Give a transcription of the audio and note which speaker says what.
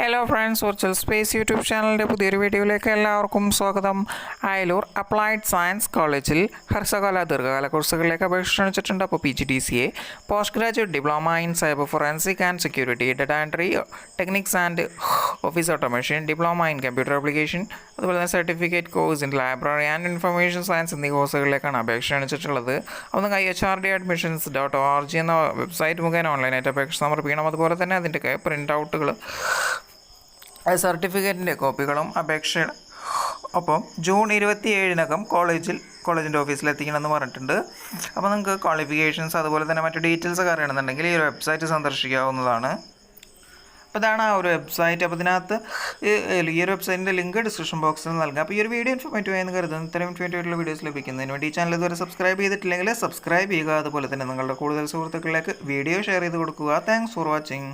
Speaker 1: Hello friends, virtual space YouTube ചാനലിൻ്റെ പുതിയൊരു വീഡിയോയിലേക്ക് എല്ലാവർക്കും സ്വാഗതം. അയലൂർ അപ്ലൈഡ് സയൻസ് കോളേജിൽ ഹ്രസ്വകാല ദീർഘകാല കോഴ്സുകളിലേക്ക് അപേക്ഷ ക്ഷണിച്ചിട്ടുണ്ട്. അപ്പോൾ PGDCA, post graduate diploma in cyber forensic and security, data entry techniques and office automation, diploma in computer application, അതുപോലെ തന്നെ certificate course in library and information science എന്നീ കോഴ്സുകളിലേക്കാണ് അപേക്ഷ ക്ഷണിച്ചിട്ടുള്ളത്. അപ്പോൾ നിങ്ങൾക്ക് HRDadmissions.org എന്ന വെബ്സൈറ്റ് മുഖേന ഓൺലൈനായിട്ട് അപേക്ഷ സമർപ്പിക്കണം. അതുപോലെ തന്നെ അതിൻ്റെയൊക്കെ പ്രിൻ്റ് ഔട്ടുകൾ, സർട്ടിഫിക്കറ്റിൻ്റെ കോപ്പികളും അപേക്ഷ ഒപ്പം ജൂൺ 27 കോളേജിൻ്റെ ഓഫീസിൽ എത്തിക്കണമെന്ന് പറഞ്ഞിട്ടുണ്ട്. അപ്പോൾ നിങ്ങൾക്ക് ക്വാളിഫിക്കേഷൻസ് അതുപോലെ തന്നെ മറ്റു ഡീറ്റെയിൽസൊക്കെ അറിയണമെന്നുണ്ടെങ്കിൽ ഈ ഒരു വെബ്സൈറ്റ് സന്ദർശിക്കാവുന്നതാണ്. അപ്പോൾ ഇതാണ് ആ ഒരു വെബ്സൈറ്റ്. അപ്പോൾ ഇതിനകത്ത് ഈ ഒരു വെബ്സൈറ്റിൻ്റെ ലിങ്ക് ഡിസ്ക്രിപ്ഷൻ ബോക്സിൽ നൽകാം. അപ്പോൾ ഈ ഒരു വീഡിയോ ഇൻഫോർമേറ്റീവ് ആയെന്ന് കരുതുന്നു. ഇത്തരം ഇൻഫോർമേറ്റീവായിട്ടുള്ള വീഡിയോസ് ലഭിക്കുന്നതിന് വേണ്ടി ഈ ചാനൽ ഇതുവരെ സബ്സ്ക്രൈബ് ചെയ്തിട്ടില്ലെങ്കിൽ സബ്സ്ക്രൈബ് ചെയ്യുക. അതുപോലെ തന്നെ നിങ്ങളുടെ കൂടുതൽ സുഹൃത്തുക്കളിലേക്ക് വീഡിയോ ഷെയർ ചെയ്ത് കൊടുക്കുക. Thanks for watching.